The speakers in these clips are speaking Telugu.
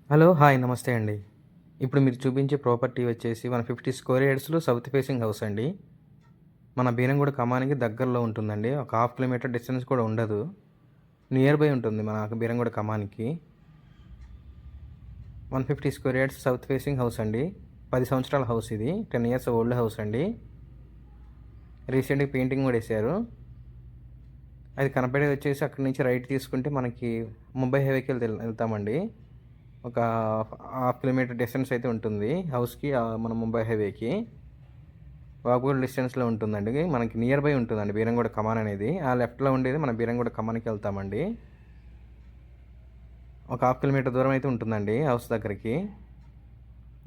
హలో. హాయ్. నమస్తే అండి. ఇప్పుడు మీరు చూపించే ప్రాపర్టీ వచ్చేసి 150 స్క్వేర్ యార్డ్స్‌లో సౌత్ ఫేసింగ్ హౌస్ అండి. మన బీరంగూడ కమానికి దగ్గరలో ఉంటుందండి. ఒక హాఫ్ కిలోమీటర్ డిస్టెన్స్ కూడా ఉండదు. నియర్ బై ఉంటుంది మన బీరంగూడ కమానికి. 150 square yards south facing house అండి. 10 సంవత్సరాల హౌస్ ఇది. 10 ఇయర్స్ ఓల్డ్ హౌస్ అండి. రీసెంట్‌గా పెయింటింగ్ కూడా ఏసారు. అది కనపడేది వచ్చేసి అక్కడి నుంచి రైట్ తీసుకుంటే మనకి ముంబై హైవేకి వెళ్తామండి. ఒక హాఫ్ కిలోమీటర్ డిస్టెన్స్ అయితే ఉంటుంది హౌస్‌కి, మన ముంబై హైవేకి. వాకబుల్ డిస్టెన్స్‌లో ఉంటుందండి. మనకి నియర్ బై ఉంటుందండి బీరంగూడ కమాన్ అనేది. ఆ లెఫ్ట్‌లో ఉండేది మన బీరంగూడ కమాన్‌కి వెళ్తామండి. ఒక హాఫ్ కిలోమీటర్ దూరం అయితే ఉంటుందండి హౌస్ దగ్గరికి.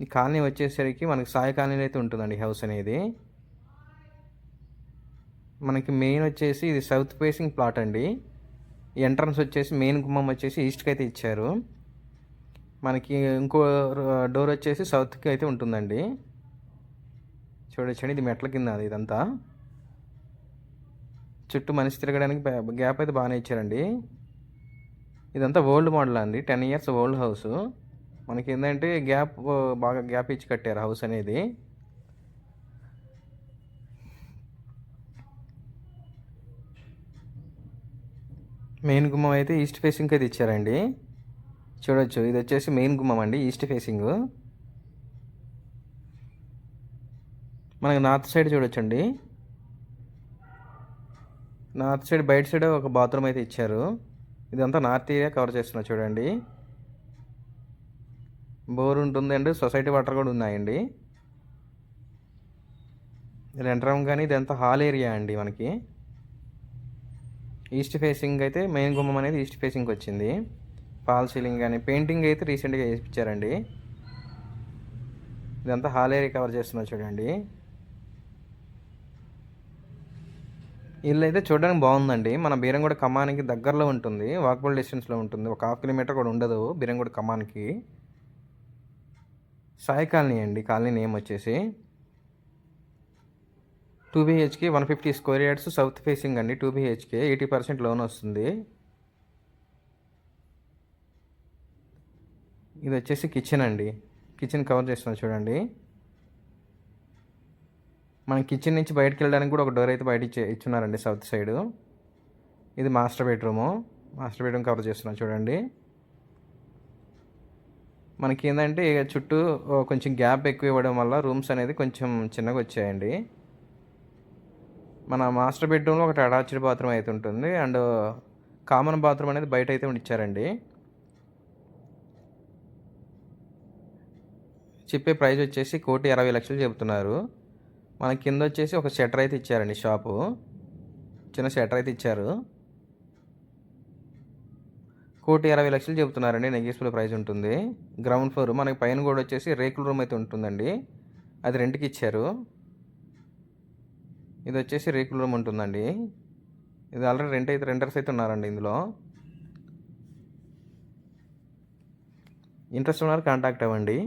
ఈ కాలనీ వచ్చేసరికి మనకి సాయి కాలనీలో అయితే ఉంటుందండి హౌస్ అనేది. మనకి మెయిన్ వచ్చేసి ఇది సౌత్ ఫేసింగ్ ప్లాట్ అండి. ఎంట్రన్స్ వచ్చేసి మెయిన్ గుమ్మం వచ్చేసి ఈస్ట్‌కి అయితే ఇచ్చారు. మనకి ఇంకో డోర్ వచ్చేసి సౌత్‌కి అయితే ఉంటుందండి. చూడొచ్చండి, ఇది మెట్ల కింద ఇదంతా. చుట్టూ మనిషి తిరగడానికి గ్యాప్ అయితే బాగానే ఇచ్చారండి. ఇదంతా ఓల్డ్ మోడల్ అండి. 10 ఇయర్స్ ఓల్డ్ హౌసు. మనకేందంటే బాగా గ్యాప్ ఇచ్చి కట్టారు హౌస్ అనేది. మెయిన్ గుమ్మం అయితే ఈస్ట్ ఫేసింగ్కి అయితే ఇచ్చారండి. చూడొచ్చు, ఇది వచ్చేసి మెయిన్ గుమ్మం అండి, ఈస్ట్ ఫేసింగ్. మనకి నార్త్ సైడ్ చూడొచ్చండి. నార్త్ సైడ్ బయట సైడ్ ఒక బాత్రూమ్ అయితే ఇచ్చారు. ఇదంతా నార్త్ ఏరియా కవర్ చేస్తున్నా చూడండి. బోర్ ఉంటుందండి, సొసైటీ వాటర్ కూడా ఉన్నాయండి. ఇది ఎంటర్ కానీ ఇదంతా హాల్ ఏరియా అండి మనకి. ఈస్ట్ ఫేసింగ్ అయితే మెయిన్ గుమ్మం అనేది ఈస్ట్ ఫేసింగ్కి వచ్చింది. ఫాల్ సీలింగ్ కానీ పెయింటింగ్ అయితే రీసెంట్గా వేయించారండి. ఇదంతా హాల్ ఏరియా కవర్ చేస్తున్నా చూడండి. ఇల్లు అయితే చూడడానికి బాగుందండి. మన బీరంగూడ కమానికి దగ్గరలో ఉంటుంది, వాకబుల్ డిస్టెన్స్లో ఉంటుంది. ఒక హాఫ్ కిలోమీటర్ కూడా ఉండదు బీరంగూడ కమానికి. సాయి కాలనీ అండి కాలనీ నేమ్ వచ్చేసి. 2 BHK 150 square yards south facing అండి. 2 BHK 80% లోన్ వస్తుంది. ఇది వచ్చేసి కిచెన్ అండి. కిచెన్ కవర్ చేస్తున్నా చూడండి. మన కిచెన్ నుంచి బయటకు వెళ్ళడానికి కూడా ఒక డోర్ అయితే బయట ఇచ్చున్నారండి సౌత్ సైడ్. ఇది master bedroom. Master bedroom cover చేస్తున్నా చూడండి. మనకి ఏంటంటే చుట్టూ కొంచెం గ్యాప్ ఎక్కువ ఇవ్వడం వల్ల రూమ్స్ అనేది కొంచెం చిన్నగా వచ్చాయండి. మన మాస్టర్ బెడ్రూమ్లో ఒకటి అటాచ్డ్ బాత్రూమ్ అయితే ఉంటుంది, అండ్ కామన్ బాత్రూమ్ అనేది బయట అయితే ఇచ్చారండి. చెప్పే ప్రైస్ వచ్చేసి 1,20,00,000 చెబుతున్నారు. మన కింద వచ్చేసి ఒక షట్టర్ అయితే ఇచ్చారండి, షాపు చిన్న షట్టర్ అయితే ఇచ్చారు. 1,20,00,000 చెబుతున్నారండి. నెగోషియబుల్ ప్రైస్ ఉంటుంది. గ్రౌండ్ ఫ్లోర్ మనకి పైన కూడా వచ్చేసి రేకుల రూమ్ అయితే ఉంటుందండి, అది రెంట్కి ఇచ్చారు. ఇది వచ్చేసి రేకుల రూమ్ ఉంటుందండి. ఇది ఆల్రెడీ రెంటర్స్ అయితే ఉన్నారండి ఇందులో. ఇంట్రెస్ట్ ఉన్నారు కాంటాక్ట్ అవ్వండి.